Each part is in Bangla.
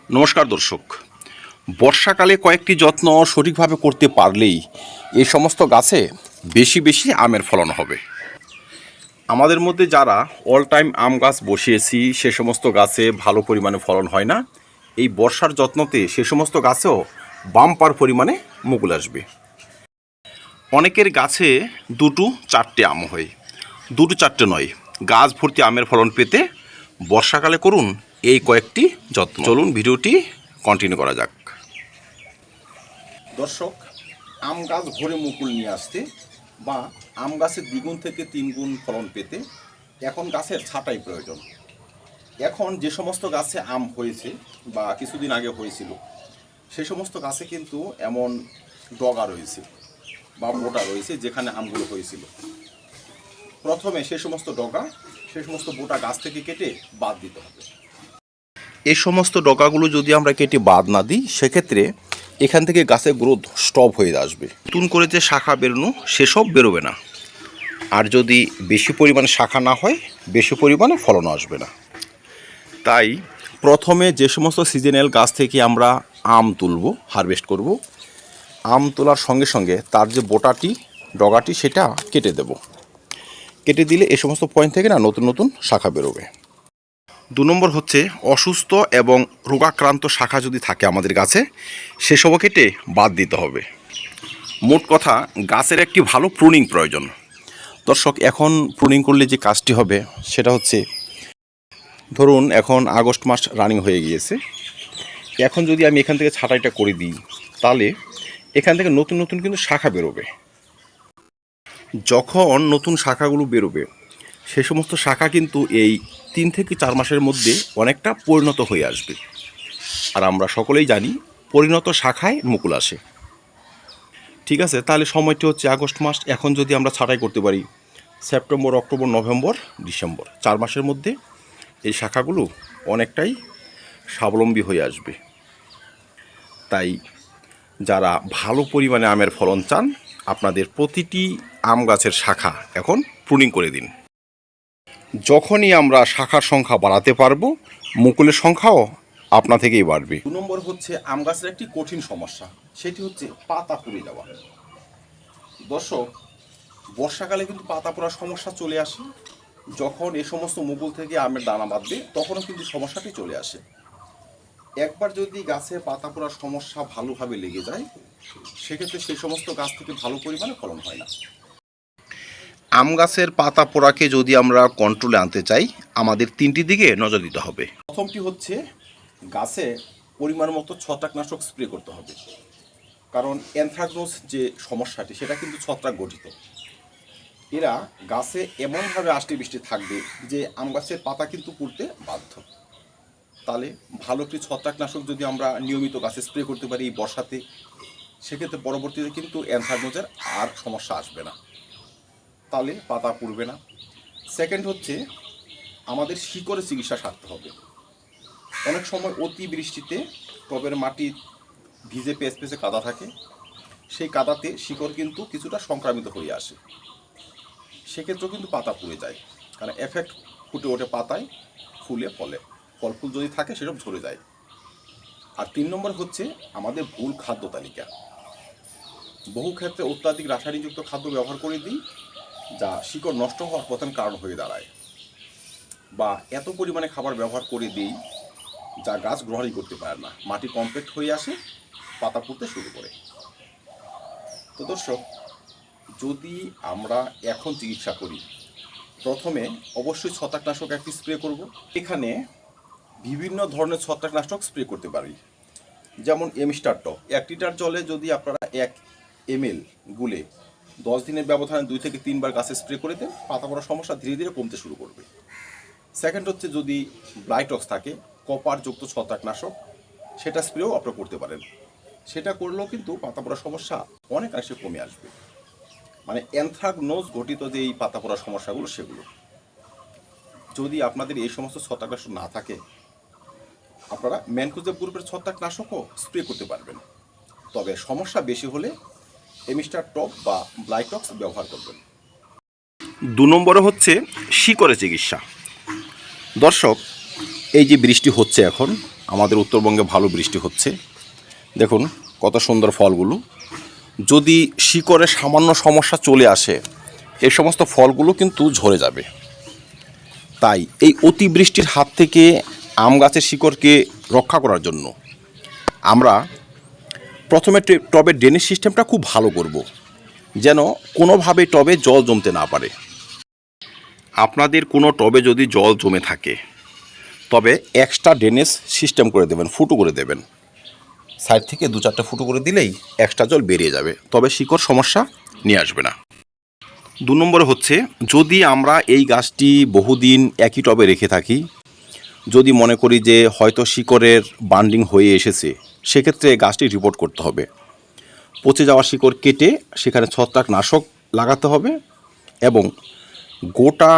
নমস্কার দর্শক, বর্ষাকালে কয়েকটি যত্ন সঠিকভাবে করতে পারলেই এই সমস্ত গাছে বেশি বেশি আমের ফলন হবে। আমাদের মধ্যে যারা অল টাইম আম গাছ বসিয়েছি সে সমস্ত গাছে ভালো পরিমাণে ফলন হয় না, এই বর্ষার যত্নতে সে সমস্ত গাছেও বাম্পার পরিমাণে মুকুল আসবে। অনেকের গাছে দুটো চারটে আম হয়, দুটো চারটে নয়, গাছ ভর্তি আমের ফলন পেতে বর্ষাকালে করুন এই কয়েকটি যত্ন। চলুন ভিডিওটি কন্টিনিউ করা যাক। দর্শক, আম গাছ ভরে মুকুল নিয়ে আসতে বা আম গাছের দ্বিগুণ থেকে তিনগুণ ফলন পেতে এখন গাছের ছাঁটাই প্রয়োজন। এখন যে সমস্ত গাছে আম হয়েছে বা কিছুদিন আগে হয়েছিল সে সমস্ত গাছে কিন্তু এমন ডগা রয়েছে বা বোটা রয়েছে যেখানে আমগুলো হয়েছিল। প্রথমে সে সমস্ত ডগা, সে সমস্ত বোটা গাছ থেকে কেটে বাদ দিতে হবে। এই সমস্ত ডগাগুলো যদি আমরা কেটে বাদ না দিই সেক্ষেত্রে এখান থেকে গাছের গ্রোথ স্টপ হয়ে আসবে। নতুন করে যে শাখা বেরোনো সেসব বেরোবে না, আর যদি বেশি পরিমাণে শাখা না হয় বেশি পরিমাণে ফলনও আসবে না। তাই প্রথমে যে সমস্ত সিজনাল গাছ থেকে আমরা আম তুলব, হারভেস্ট করব, আম তোলার সঙ্গে সঙ্গে তার যে বোটাটি, ডগাটি সেটা কেটে দেব। কেটে দিলে এই সমস্ত পয়েন্ট থেকে না নতুন নতুন শাখা বেরোবে। 2 নম্বর হচ্ছে অসুস্থ এবং রোগাক্রান্ত শাখা যদি থাকে আমাদের গাছে সেসবও কেটে বাদ দিতে হবে। মোট কথা, গাছের একটি ভালো প্রুনিং প্রয়োজন। দর্শক, এখন প্রুনিং করলে যে কাজটি হবে সেটা হচ্ছে, ধরুন এখন আগস্ট মাস রানিং হয়ে গিয়েছে, এখন যদি আমি এখান থেকে ছাঁটাইটা করে দিই তাহলে এখান থেকে নতুন নতুন কিন্তু শাখা বেরোবে। যখন নতুন শাখাগুলো বেরোবে সে সমস্ত শাখা কিন্তু এই 3 থেকে 4 মাসের মধ্যে অনেকটা পরিণত হয়ে আসবে। আর আমরা সকলেই জানি পরিণত শাখায় মুকুল আসে। ঠিক আছে, তাহলে সময়টি হচ্ছে আগস্ট মাস। এখন যদি আমরা ছাঁটাই করতে পারি সেপ্টেম্বর, অক্টোবর, নভেম্বর, ডিসেম্বর, 4 মাসের মধ্যে এই শাখাগুলো অনেকটাই স্বাবলম্বী হয়ে আসবে। তাই যারা ভালো পরিমাণে আমের ফলন চান আপনাদের প্রতিটি আম গাছের শাখা এখন প্রুনিং করে দিন। যখনই আমরা শাখার সংখ্যা বাড়াতে পারবো মুকুলের সংখ্যাও আপনা থেকেই বাড়বে। 2 নম্বর হচ্ছে আম গাছের একটি কঠিন সমস্যা, সেটি হচ্ছে পাতা পুড়ে যাওয়া। দর্শক, বর্ষাকালে কিন্তু পাতা পোড়ার সমস্যা চলে আসে। যখন এই সমস্ত মুকুল থেকে আমের দানা বাঁধবে তখনও কিন্তু সমস্যাটি চলে আসে। একবার যদি গাছে পাতা পোড়ার সমস্যা ভালোভাবে লেগে যায় সেক্ষেত্রে সেই সমস্ত গাছ থেকে ভালো পরিমাণে ফলন হয় না। আম গাছের পাতা পোড়াকে যদি আমরা কন্ট্রোলে আনতে চাই আমাদের 3টি দিকে নজর দিতে হবে। প্রথমটি হচ্ছে গাছে পরিমাণ মতো ছত্রাকনাশক স্প্রে করতে হবে, কারণ অ্যানথ্রাকনোজ যে সমস্যাটি সেটা কিন্তু ছত্রাক গঠিত। এরা গাছে এমনভাবে আষ্টি বৃষ্টি থাকবে যে আম গাছের পাতা কিন্তু পুড়তে বাধ্য। তাহলে ভালো একটি ছত্রাকনাশক যদি আমরা নিয়মিত গাছে স্প্রে করতে পারি এই বর্ষাতে সেক্ষেত্রে পরবর্তীতে কিন্তু অ্যানথ্রাকনোজের আর সমস্যা আসবে না, তাহলে পাতা পুড়বে না। সেকেন্ড হচ্ছে আমাদের শিকড়ের চিকিৎসা সারতে হবে। অনেক সময় অতি বৃষ্টিতে টবের মাটি ভিজে পেঁচে কাদা থাকে, সেই কাদাতে শিকড় কিন্তু কিছুটা সংক্রামিত হয়ে আসে, সেক্ষেত্রেও কিন্তু পাতা পুড়ে যায়, কারণ এফেক্ট ফুটে ওঠে পাতায়, ফুলে ফলে, ফল ফুল যদি থাকে সেসব ঝরে যায়। আর 3 নম্বর হচ্ছে আমাদের ভুল খাদ্য তালিকা। বহু ক্ষেত্রে অত্যাধিক রাসায়নিকযুক্ত খাদ্য ব্যবহার করে দিই যা শিকড় নষ্ট হওয়ার প্রধান কারণ হয়ে দাঁড়ায়, বা এত পরিমাণে খাবার ব্যবহার করে দিই যা গাছ গ্রহণই করতে পারে না, মাটি কমপ্যাক্ট হয়ে আসে, পাতা পুড়তে শুরু করে। তো দর্শক, যদি আমরা এখন চিকিৎসা করি প্রথমে অবশ্যই ছত্রাকনাশক একটি স্প্রে করব। এখানে বিভিন্ন ধরনের ছত্রাকনাশক স্প্রে করতে পারি, যেমন এমিস্টার টপ 1 লিটার জলে যদি আপনারা 1 ml গুলে 10 দিনের ব্যবধানে 2 থেকে 3 বার গাছে স্প্রে করে দেন পাতা পড়ার সমস্যা ধীরে ধীরে কমতে শুরু করবে। সেকেন্ড হচ্ছে যদি ব্লাইটক্স থাকে কপারযুক্ত ছত্রাকনাশক সেটা স্প্রেও আপনারা করতে পারেন, সেটা করলেও কিন্তু পাতা পড়ার সমস্যা অনেকাংশে কমে আসবে। মানে অ্যানথ্রাকনোজ ঘটিত যে এই পাতা পড়ার সমস্যাগুলো সেগুলো যদি আপনাদের এই সমস্ত ছত্রাকনাশক না থাকে আপনারা ম্যানকোজেব গ্রুপের ছত্রাকনাশকও স্প্রে করতে পারবেন, তবে সমস্যা বেশি হলে এমিস্টার টপ বা ব্লাইটক্স ব্যবহার করবেন। 2 নম্বরে হচ্ছে শিকড়ের চিকিৎসা। দর্শক, এই যে বৃষ্টি হচ্ছে এখন আমাদের উত্তরবঙ্গে ভালো বৃষ্টি হচ্ছে। দেখুন কত সুন্দর ফলগুলো। যদি শিকড়ে সামান্য সমস্যা চলে আসে, এই সমস্ত ফলগুলো কিন্তু ঝরে যাবে। তাই এই অতিবৃষ্টির হাত থেকে আম গাছের শিকড়কে রক্ষা করার জন্য আমরা প্রথমে টবের ড্রেনেজ সিস্টেমটা খুব ভালো করব, যেন কোনোভাবে টবে জল জমতে না পারে। আপনাদের কোনো টবে যদি জল জমে থাকে, তবে এক্সট্রা ড্রেনেজ সিস্টেম করে দেবেন, ফুটো করে দেবেন। সাইড থেকে 2-4টা ফুটো করে দিলেই এক্সট্রা জল বেরিয়ে যাবে, তবে শিকড় সমস্যা নিয়ে আসবে না। 2 নম্বরে হচ্ছে, যদি আমরা এই গাছটি বহুদিন একই টবে রেখে থাকি, যদি মনে করি যে হয়তো শিকড়ের বান্ডিং হয়ে এসেছে, সেক্ষেত্রে গাছটি রিপোর্ট করতে হবে। পচে যাওয়া শিকড় কেটে সেখানে ছত্রাকনাশক লাগাতে হবে এবং গোটা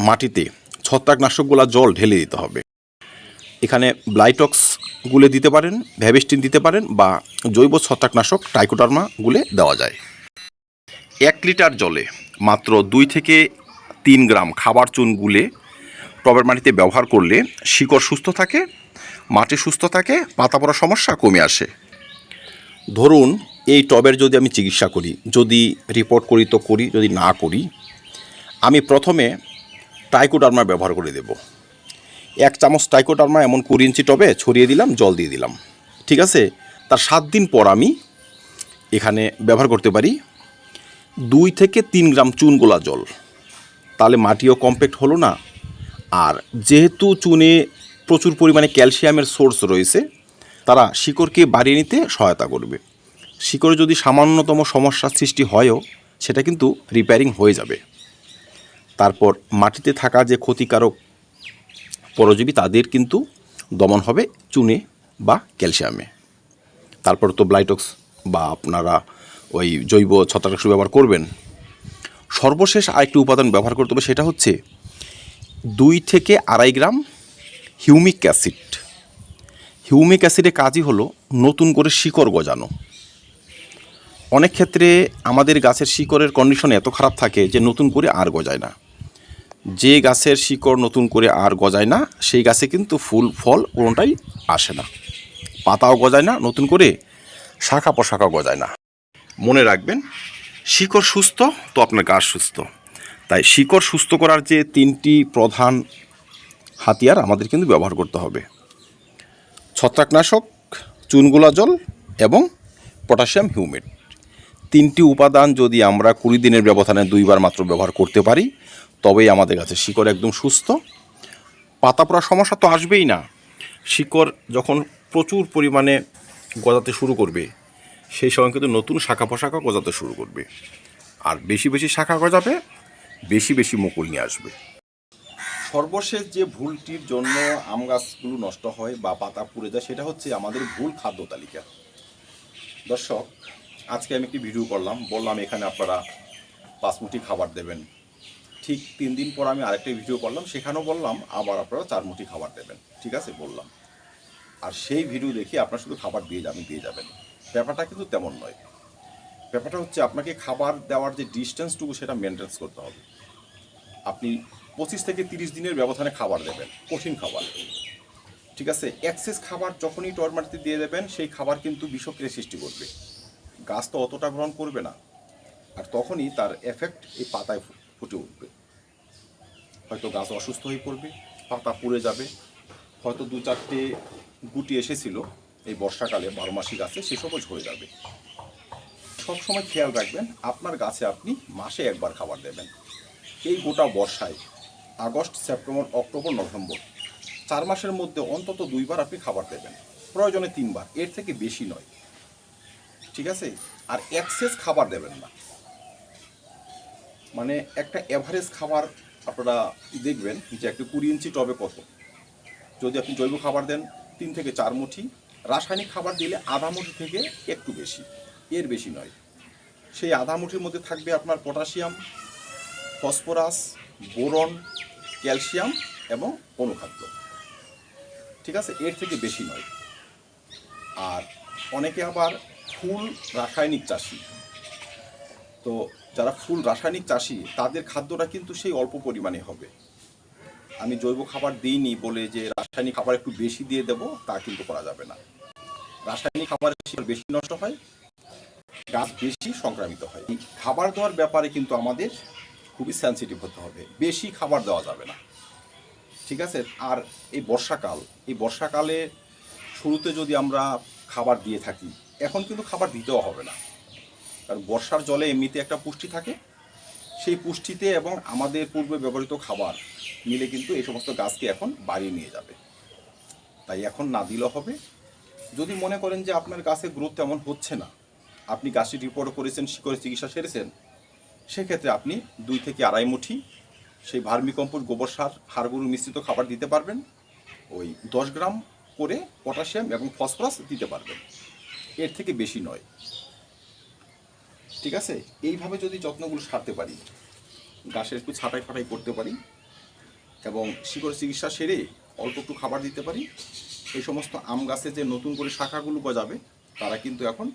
মাটিতে ছত্রাকনাশকগুলা জল ঢেলে দিতে হবে। এখানে ব্লাইটক্স গুলে দিতে পারেন, ভ্যাবেস্টিন দিতে পারেন, বা জৈব ছত্রাকনাশক ট্রাইকোডার্মা গুলে দেওয়া যায়। 1 লিটার জলে মাত্র 2 থেকে 3 গ্রাম খাবার চুন গুলে টবের মাটিতে ব্যবহার করলে শিকড় সুস্থ থাকে, মাটি সুস্থ থাকে, পাতা পড়ার সমস্যা কমে আসে। ধরুন এই টবের যদি আমি চিকিৎসা করি, যদি রিপোর্ট করি তো করি, যদি না করি, আমি প্রথমে ট্রাইকোডার্মা ব্যবহার করে দেব। 1 চামচ ট্রাইকোডার্মা এমন 20 ইঞ্চি টবে ছড়িয়ে দিলাম, জল দিয়ে দিলাম। ঠিক আছে, তার 7 দিন পর আমি এখানে ব্যবহার করতে পারি 2 থেকে 3 গ্রাম চুন গোলা জল। তাহলে মাটিও কম্প্যাক্ট হলো না, আর যেহেতু চুনে প্রচুর পরিমাণে ক্যালসিয়ামের সোর্স রয়েছে, তারা শিকড়কে বাড়িয়ে নিতে সহায়তা করবে। শিকড়ে যদি সামান্যতম সমস্যার সৃষ্টি হয়ও, সেটা কিন্তু রিপেয়ারিং হয়ে যাবে। তারপর মাটিতে থাকা যে ক্ষতিকারক পরজীবী, তাদের কিন্তু দমন হবে চুনে বা ক্যালসিয়ামে। তারপর তো ব্লাইটক্স বা আপনারা ওই জৈব ছত্রাকনাশক ব্যবহার করবেন। সর্বশেষ আরেকটি উপাদান ব্যবহার করতে হবে, সেটা হচ্ছে 2 থেকে 2.5 গ্রাম হিউমিক অ্যাসিড। হিউমিক অ্যাসিডের কাজই হলো নতুন করে শিকড় গজানো। অনেক ক্ষেত্রে আমাদের গাছের শিকড়ের কন্ডিশন এত খারাপ থাকে যে নতুন করে আর গজায় না। যে গাছের শিকড় নতুন করে আর গজায় না, সেই গাছে কিন্তু ফুল ফল কোনোটাই আসে না, পাতাও গজায় না নতুন করে, শাখা প্রশাখাও গজায় না। মনে রাখবেন, শিকড় সুস্থ তো আপনার গাছ সুস্থ। তাই শিকড় সুস্থ করার যে 3টি প্রধান হাতিয়ার আমাদের কিন্তু ব্যবহার করতে হবে: ছত্রাকনাশক, চুনগুলা জল এবং পটাশিয়াম হিউমেট। 3টি উপাদান যদি আমরা 20 দিনের ব্যবধানে 2 বার মাত্র ব্যবহার করতে পারি, তবেই আমাদের কাছে শিকড় একদম সুস্থ। পাতা পড়ার সমস্যা তো আসবেই না। শিকড় যখন প্রচুর পরিমাণে গজাতে শুরু করবে, সেই সময় কিন্তু নতুন শাখা প্রশাখা গজাতে শুরু করবে, আর বেশি বেশি শাখা গজাবে, বেশি বেশি মুকুল নিয়ে আসবে। সর্বশেষ যে ভুলটির জন্য আম গাছগুলো নষ্ট হয় বা পাতা পুড়ে যায়, সেটা হচ্ছে আমাদের ভুল খাদ্য তালিকা। দর্শক, আজকে আমি একটি ভিডিও করলাম, বললাম এখানে আপনারা 5 মুঠি খাবার দেবেন। ঠিক 3 দিন পর আমি আরেকটা ভিডিও করলাম, সেখানেও বললাম আবার আপনারা 4 মুঠি খাবার দেবেন। ঠিক আছে, বললাম। আর সেই ভিডিও দেখে আপনারা শুধু খাবার দিয়ে যাবেন। ব্যাপারটা কিন্তু তেমন নয়। ব্যাপারটা হচ্ছে আপনাকে খাবার দেওয়ার যে ডিস্টেন্সটুকু, সেটা মেনটেন্স করতে হবে। আপনি 25 থেকে 30 দিনের ব্যবধানে খাবার দেবেন, কঠিন খাবার। ঠিক আছে, এক্সেস খাবার যখনই টবের মাটিতে দিয়ে দেবেন, সেই খাবার কিন্তু বিষক্রিয়া সৃষ্টি করবে। গাছ তো অতটা গ্রহণ করবে না, আর তখনই তার এফেক্ট এই পাতায় ফুটে উঠবে। হয়তো গাছ অসুস্থ হয়ে পড়বে, পাতা পুড়ে যাবে, হয়তো 2-4টে গুটি এসেছিল এই বর্ষাকালে 12 মাসি গাছে, সেসবও ঝরে যাবে। সবসময় খেয়াল রাখবেন, আপনার গাছে আপনি মাসে 1 বার খাবার দেবেন। এই গোটা বর্ষায় আগস্ট, সেপ্টেম্বর, অক্টোবর, নভেম্বর 4 মাসের মধ্যে অন্তত 2 বার আপনি খাবার দেবেন, প্রয়োজনে 3 বার, এর থেকে বেশি নয়। ঠিক আছে, আর এক্সেস খাবার দেবেন না। মানে একটা এভারেজ খাবার আপনারা দেখবেন যে একটা 20 ইঞ্চি টবে কত। যদি আপনি জৈব খাবার দেন 3 থেকে 4 মুঠি, রাসায়নিক খাবার দিলে আধা মুঠি থেকে একটু বেশি, এর বেশি নয়। সেই আধা মুঠির মধ্যে থাকবে আপনার পটাশিয়াম, ফসফরাস, বোরন, ক্যালসিয়াম এবং অনুখাদ্য। ঠিক আছে, এর থেকে বেশি নয়। আর অনেকে আবার ফুল রাসায়নিক চাষি, তো যারা ফুল রাসায়নিক চাষি, তাদের খাদ্যটা কিন্তু সেই অল্প পরিমাণে হবে। আমি জৈব খাবার দিইনি বলে যে রাসায়নিক খাবার একটু বেশি দিয়ে দেবো তা কিন্তু করা যাবে না। রাসায়নিক খাবারের শিকড় বেশি নষ্ট হয়, গাছ বেশি সংক্রামিত হয়। এই খাবার দেওয়ার ব্যাপারে কিন্তু আমাদের খুবই সেন্সিটিভ হতে হবে, বেশি খাবার দেওয়া যাবে না, ঠিক আছে। আর এই বর্ষাকালে শুরুতে যদি আমরা খাবার দিয়ে থাকি, এখন কিন্তু খাবার দিতেও হবে না, কারণ বর্ষার জলে এমনিতে একটা পুষ্টি থাকে, সেই পুষ্টিতে এবং আমাদের পূর্বে ব্যবহৃত খাবার মিলে কিন্তু এই সমস্ত গাছকে এখন বাড়িয়ে নিয়ে যাবে। তাই এখন না দিলেও হবে। যদি মনে করেন যে আপনার গাছের গ্রোথ তেমন হচ্ছে না, আপনি গাছটি রিপোর্ট করেছেন, শিকড়ের চিকিৎসা সেরেছেন, সেক্ষেত্রে আপনি 2 থেকে আড়াই মুঠি সেই ভার্মিকম্পোস্ট, গোবর সার, হাড় গরুর মিশ্রিত খাবার দিতে পারবেন। ওই 10 গ্রাম করে পটাশিয়াম এবং ফসফরাস দিতে পারবেন, এর থেকে বেশি নয়, ঠিক আছে। এইভাবে যদি যত্নগুলো সারতে পারি, গাছের একটু ছাঁটাই ফাটাই করতে পারি এবং শিকড় চিকিৎসা সেরে অল্প একটু খাবার দিতে পারি, এই সমস্ত আম গাছে যে নতুন করে শাখাগুলো গজাবে তারা কিন্তু এখন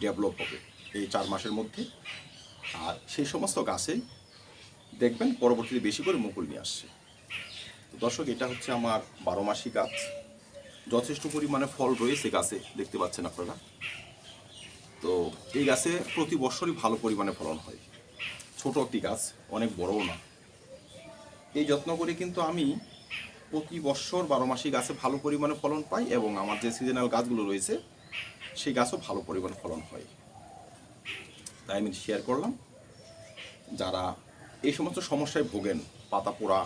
ডেভেলপ হবে এই 4 মাসের মধ্যে। আর সেই সমস্ত গাছেই দেখবেন পরবর্তীতে বেশি করে মুকুল নিয়ে আসছে। তো দর্শক, এটা হচ্ছে আমার 12 মাসি গাছ, যথেষ্ট পরিমাণে ফল রয়েছে গাছে, দেখতে পাচ্ছেন আপনারা। তো এই গাছে প্রতি বছরই ভালো পরিমাণে ফলন হয়, ছোট একটি গাছ, অনেক বড়ও না। এই যত্ন করে কিন্তু আমি প্রতি বছর 12 মাসি গাছে ভালো পরিমাণে ফলন পাই এবং আমার যে সিজনাল গাছগুলো রয়েছে সেই গাছও ভালো পরিমাণে ফলন হয়। তাই আমি শেয়ার করলাম, যারা এই সমস্ত সমস্যায় ভোগেন, পাতা পোড়া,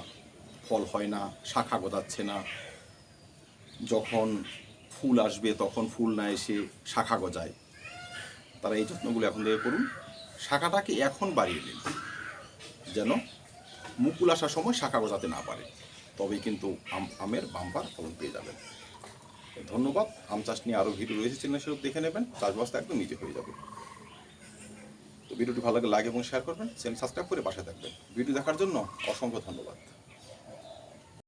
ফল হয় না, শাখা গজাচ্ছে না, যখন ফুল আসবে তখন ফুল না এসে শাখা গজায়, তারা এই যত্নগুলো এখন থেকে করুন। শাখাটাকে এখন বাড়িয়ে দিন, যেন মুকুল আসার সময় শাখা গজাতে না পারে, তবেই কিন্তু আমের বাম্পার ফলন পেয়ে যাবেন। ধন্যবাদ। আম চাষ নিয়ে আরও ভিডিও রয়েছে, চ্যানেল সেসব দেখে নেবেন, চাষবাসটা একদম নিজে হয়ে যাবে। তো ভিডিওটি ভালো লাগে লাইক এবং শেয়ার করবেন, চ্যানেল সাবস্ক্রাইব করে পাশে থাকবেন। ভিডিও দেখার জন্য অসংখ্য ধন্যবাদ।